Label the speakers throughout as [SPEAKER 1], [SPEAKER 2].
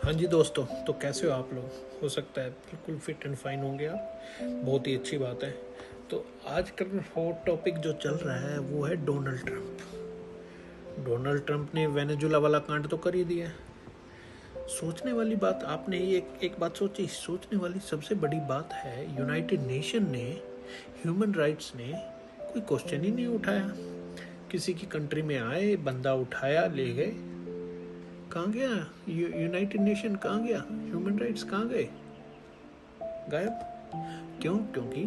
[SPEAKER 1] हाँ जी दोस्तों, तो कैसे हो आप लोग? हो सकता है बिल्कुल फिट एंड फाइन होंगे आप। बहुत ही अच्छी बात है। तो आजकल हॉट टॉपिक जो चल रहा है वो है डोनाल्ड ट्रंप। डोनाल्ड ट्रंप ने वेनेजुला वाला कांड तो कर ही दिया। सोचने वाली बात, आपने ये एक बात सोची, सोचने वाली सबसे बड़ी बात है, यूनाइटेड नेशन ने, ह्यूमन राइट्स ने कोई क्वेश्चन ही नहीं उठाया। किसी की कंट्री में आए, बंदा उठाया, ले गए। कहाँ गया यूनाइटेड नेशन? कहाँ गया ह्यूमन राइट्स? कहाँ गए? गायब। क्यों? क्योंकि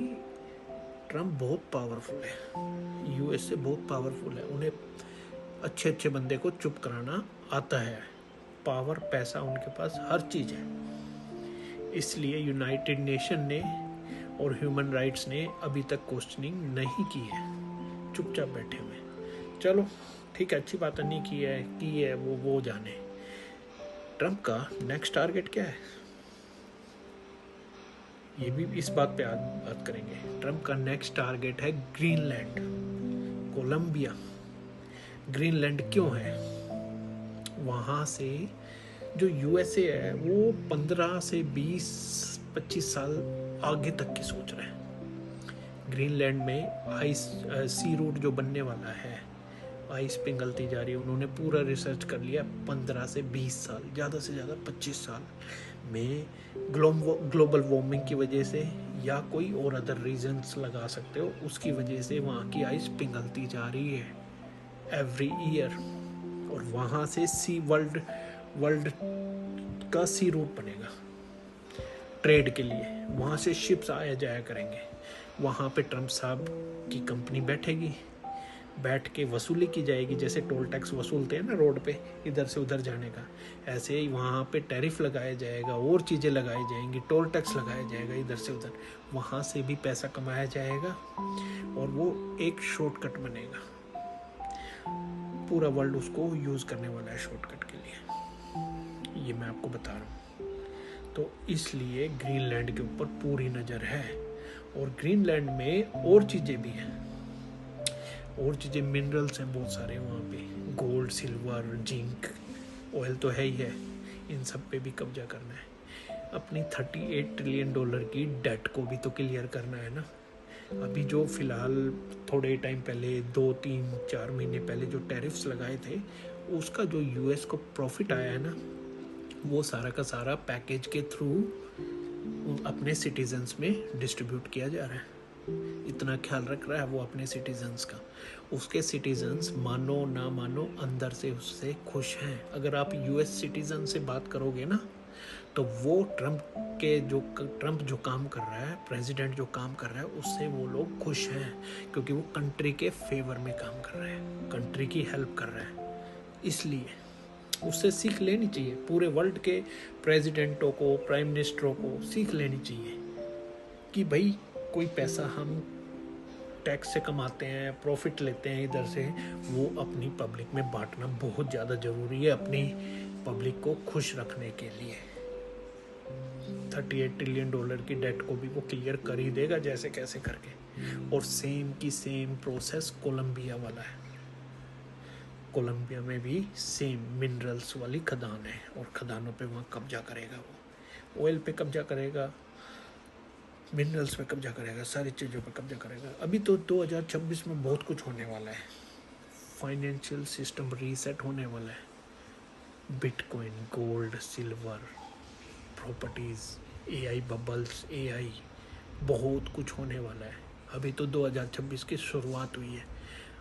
[SPEAKER 1] ट्रम्प बहुत पावरफुल है, यूएस से बहुत पावरफुल है। उन्हें अच्छे अच्छे बंदे को चुप कराना आता है। पावर, पैसा, उनके पास हर चीज़ है। इसलिए यूनाइटेड नेशन ने और ह्यूमन राइट्स ने अभी तक क्वेश्चनिंग नहीं की है, चुपचाप बैठे हुए। चलो ठीक है, अच्छी बात है, नहीं की है वो जाने। ट्रम्प का नेक्स्ट टारगेट क्या है, ये भी इस बात पे आज बात करेंगे। ट्रम्प का नेक्स्ट टारगेट है ग्रीनलैंड, कोलंबिया। ग्रीनलैंड क्यों है? वहाँ से जो यूएसए है वो 15 से 20-25 साल आगे तक की सोच रहे हैं। ग्रीनलैंड में आइस सी रूट जो बनने वाला है, आइस पिघलती जा रही है। उन्होंने पूरा रिसर्च कर लिया। 15 से 20 साल, ज़्यादा से ज़्यादा 25 साल में ग्लोबल वार्मिंग की वजह से या कोई और अदर रीजंस लगा सकते हो, उसकी वजह से वहाँ की आइस पिघलती जा रही है एवरी ईयर। और वहाँ से सी वर्ल्ड वर्ल्ड का सी रूट बनेगा ट्रेड के लिए। वहाँ से शिप्स आया जाया करेंगे। वहाँ पे ट्रम्प साहब की कंपनी बैठेगी, बैठ के वसूली की जाएगी। जैसे टोल टैक्स वसूलते हैं ना रोड पे इधर से उधर जाने का, ऐसे ही वहाँ पे टैरिफ लगाया जाएगा और चीज़ें लगाई जाएंगी, टोल टैक्स लगाया जाएगा इधर से उधर। वहाँ से भी पैसा कमाया जाएगा और वो एक शॉर्टकट बनेगा। पूरा वर्ल्ड उसको यूज़ करने वाला है शॉर्टकट के लिए, ये मैं आपको बता रहा हूँ। तो इसलिए ग्रीनलैंड के ऊपर पूरी नज़र है। और ग्रीनलैंड में और चीज़ें भी हैं, और चीज़ें, मिनरल्स हैं बहुत सारे वहाँ पे। गोल्ड, सिल्वर, जिंक, ऑयल तो है ही है। इन सब पे भी कब्जा करना है। अपनी $38 ट्रिलियन की डेट को भी तो क्लियर करना है ना। अभी जो फिलहाल थोड़े टाइम पहले, 2-3-4 महीने पहले जो टैरिफ्स लगाए थे, उसका जो यूएस को प्रॉफिट आया है ना, वो सारा का सारा पैकेज के थ्रू अपने सिटीजन्स में डिस्ट्रीब्यूट किया जा रहा है। इतना ख्याल रख रहा है वो अपने सिटीजन्स का। उसके सिटीजन्स मानो ना मानो अंदर से उससे खुश हैं। अगर आप यूएस सिटीजन से बात करोगे ना, तो वो ट्रम्प जो काम कर रहा है, प्रेसिडेंट जो काम कर रहा है, उससे वो लोग खुश हैं। क्योंकि वो कंट्री के फेवर में काम कर रहा है, कंट्री की हेल्प कर रहा है। इसलिए उससे सीख लेनी चाहिए। पूरे वर्ल्ड के प्रेसिडेंटों को, प्राइम मिनिस्टरों को सीख लेनी चाहिए कि भाई कोई पैसा हम टैक्स से कमाते हैं, प्रॉफिट लेते हैं इधर से, वो अपनी पब्लिक में बांटना बहुत ज़्यादा ज़रूरी है, अपनी पब्लिक को खुश रखने के लिए। $38 ट्रिलियन की डेट को भी वो क्लियर कर ही देगा जैसे कैसे करके। और सेम की सेम प्रोसेस कोलंबिया वाला है। कोलंबिया में भी सेम मिनरल्स वाली खदान है, और खदानों पे वहाँ कब्जा करेगा वो। ऑयल पे कब्जा करेगा, मिनरल्स पे कब्जा करेगा, सारी चीज़ों पे कब्जा करेगा। अभी तो 2026 में बहुत कुछ होने वाला है। फाइनेंशियल सिस्टम रीसेट होने वाला है। Bitcoin, gold, silver, properties, AI bubbles, AI, बहुत कुछ होने वाला है। अभी तो 2026 की शुरुआत हुई है।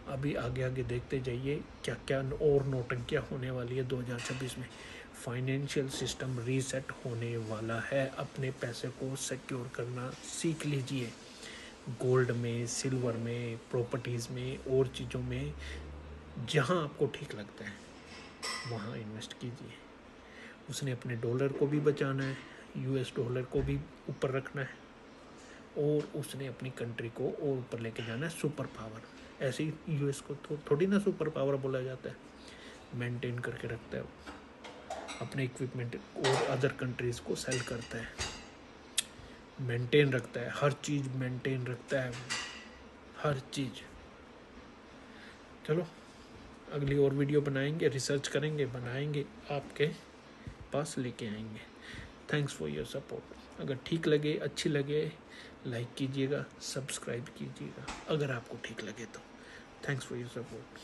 [SPEAKER 1] अभी आगे आगे देखते जाइए क्या क्या और नौटंकियाँ होने वाली है 2026 में। फाइनेंशियल सिस्टम रीसेट होने वाला है। अपने पैसे को सिक्योर करना सीख लीजिए। गोल्ड में, सिल्वर में, प्रॉपर्टीज़ में और चीज़ों में, जहाँ आपको ठीक लगता है वहाँ इन्वेस्ट कीजिए। उसने अपने डॉलर को भी बचाना है, यूएस डॉलर को भी ऊपर रखना है, और उसने अपनी कंट्री को और ऊपर लेके जाना है, सुपर पावर। ऐसे ही यूएस को थोड़ी ना सुपर पावर बोला जाता है, मेंटेन करके रखता है अपने इक्विपमेंट और अदर कंट्रीज़ को सेल करता है, मेंटेन रखता है, हर चीज़ मेंटेन रखता है, हर चीज़। चलो अगली और वीडियो बनाएंगे, रिसर्च करेंगे, बनाएंगे आपके पास लेके आएंगे। Thanks for your support. अगर ठीक लगे, अच्छी लगे, लाइक कीजिएगा, सब्सक्राइब कीजिएगा अगर आपको ठीक लगे तो। Thanks for your support.